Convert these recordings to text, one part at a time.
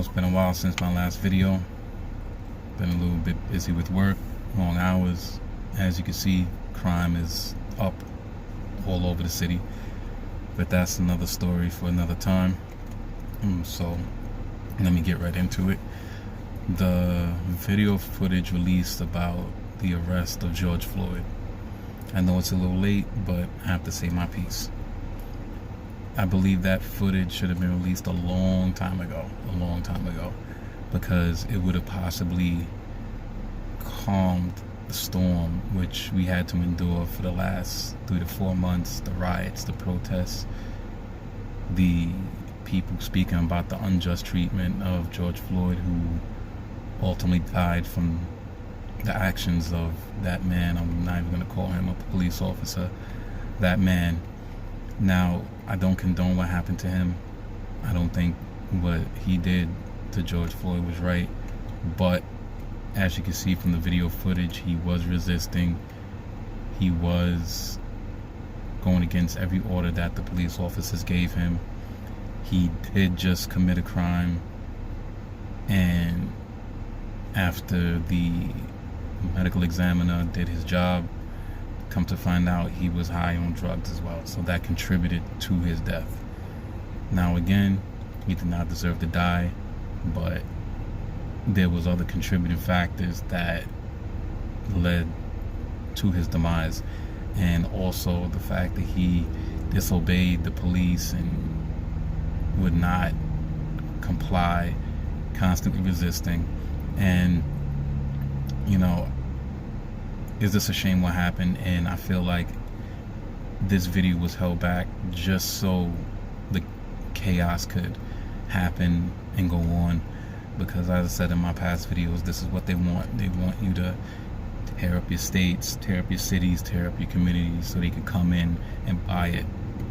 it's been a while since my last video. Been a little bit busy with work, long hours. As you can see, crime is up all over the city. But that's another story for another time. So let me get right into it. The video footage released about the arrest of George Floyd. I know it's a little late, but I have to say my piece. I believe that footage should have been released a long time ago, because it would have possibly calmed the storm which we had to endure for the last 3 to 4 months, the riots, the protests, the people speaking about the unjust treatment of George Floyd, who ultimately died from the actions of that man. I'm not even going to call him a police officer, that man. Now, I don't condone what happened to him. I don't think what he did to George Floyd was right. But as you can see from the video footage, he was resisting. He was going against every order that the police officers gave him. He did just commit a crime. And after the medical examiner did his job, come to find out he was high on drugs as well, so that contributed to his death. Now again, he did not deserve to die, but there was other contributing factors that led to his demise, and also the fact that he disobeyed the police and would not comply, constantly resisting. And is this a shame what happened? And I feel like this video was held back just so the chaos could happen and go on, because as I said in my past videos, this is what they want. They want you to tear up your states, tear up your cities, tear up your communities, so they can come in and buy it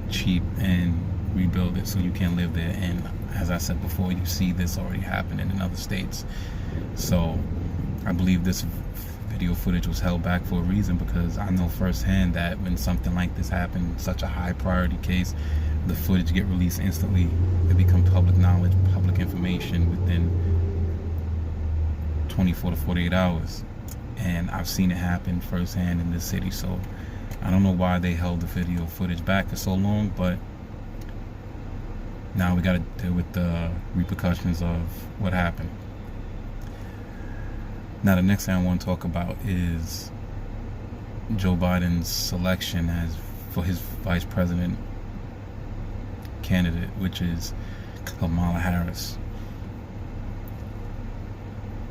cheap and rebuild it so you can't live there. And as I said before, you see this already happening in other states. So I believe this video footage was held back for a reason, because I know firsthand that when something like this happens, such a high priority case, the footage get released instantly. It becomes public knowledge, public information within 24 to 48 hours. And I've seen it happen firsthand in this city. So I don't know why they held the video footage back for so long, but now we got to deal with the repercussions of what happened. Now, the next thing I want to talk about is Joe Biden's selection for his vice president candidate, which is Kamala Harris.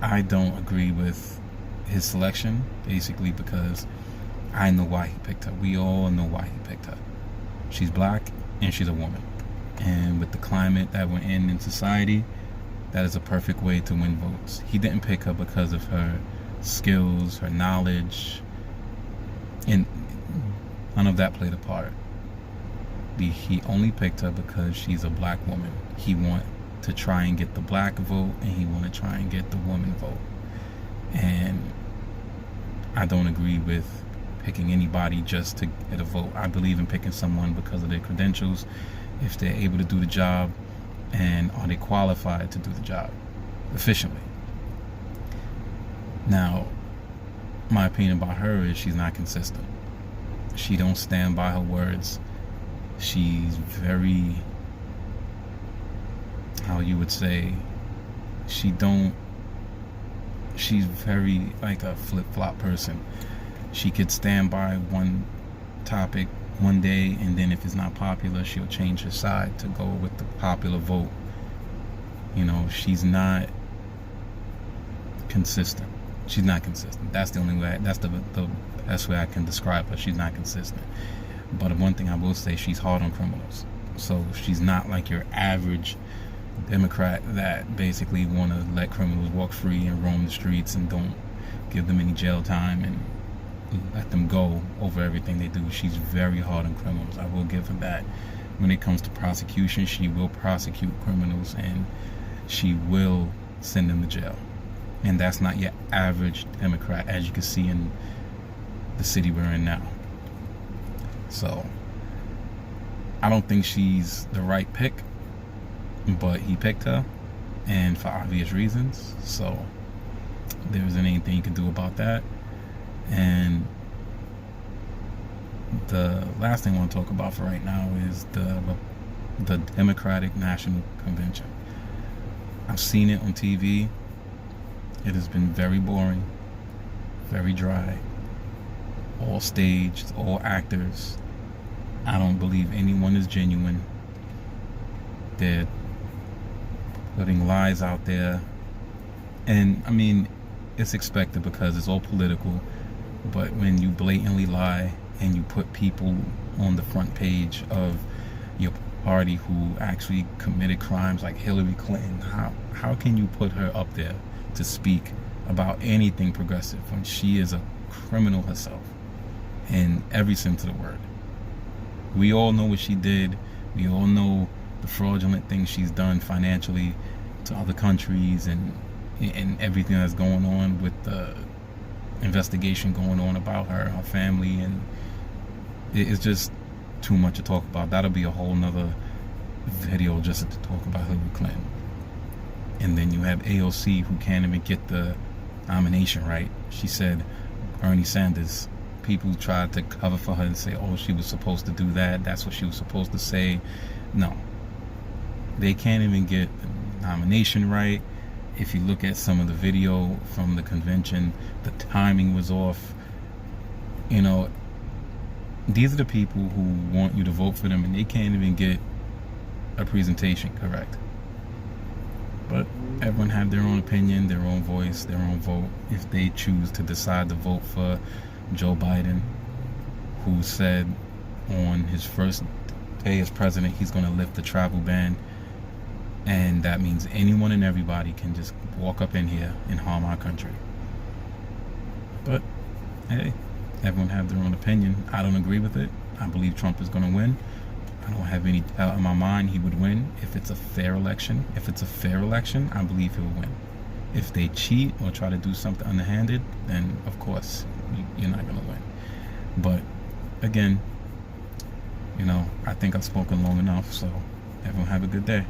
I don't agree with his selection, basically because I know why he picked her. We all know why he picked her. She's black and she's a woman. And with the climate that we're in society, that is a perfect way to win votes. He didn't pick her because of her skills, her knowledge, and none of that played a part. He only picked her because she's a black woman. He wanted to try and get the black vote, and he wanted to try and get the woman vote. And I don't agree with picking anybody just to get a vote. I believe in picking someone because of their credentials, if they're able to do the job, and are they qualified to do the job efficiently. Now, my opinion about her is she's not consistent. She don't stand by her words. She's very, how you would say, she's very like a flip-flop person. She could stand by one topic one day, and then if it's not popular, she'll change her side to go with the popular vote. She's not consistent. She's not consistent. That's the only way. That's the best way I can describe her. She's not consistent. But one thing I will say, she's hard on criminals. So she's not like your average Democrat that basically want to let criminals walk free and roam the streets and don't give them any jail time and let them go over everything they do. She's very hard on criminals. I will give her that. When it comes to prosecution, she will prosecute criminals and she will send them to jail. And that's not your average Democrat, as you can see in the city we're in now. So I don't think she's the right pick, but he picked her, and for obvious reasons. So there isn't anything you can do about that. And the last thing I want to talk about for right now is the Democratic National Convention. I've seen it on TV. It has been very boring, very dry, all staged, all actors. I don't believe anyone is genuine. They're putting lies out there. And I mean, it's expected because it's all political. But when you blatantly lie and you put people on the front page of your party who actually committed crimes like Hillary Clinton, how can you put her up there to speak about anything progressive when she is a criminal herself in every sense of the word? We all know what she did. We all know the fraudulent things she's done financially to other countries and everything that's going on with the investigation going on about her family, and it's just too much to talk about. That'll be a whole nother video just to talk about Hillary Clinton. And then you have AOC, who can't even get the nomination right. She said Bernie Sanders. People tried to cover for her and say, oh, she was supposed to do that, that's what she was supposed to say. No, they can't even get the nomination right. If you look at some of the video from the convention, the timing was off. You know, these are the people who want you to vote for them, and they can't even get a presentation correct. But everyone have their own opinion, their own voice, their own vote. If they choose to decide to vote for Joe Biden, who said on his first day as president he's going to lift the travel ban, and that means anyone and everybody can just walk up in here and harm our country. But hey, everyone have their own opinion. I don't agree with it. I believe Trump is going to win. I don't have any doubt in my mind he would win if it's a fair election. If it's a fair election, I believe he'll win. If they cheat or try to do something underhanded, then of course you're not going to win. But again, you know, I think I've spoken long enough, so everyone have a good day.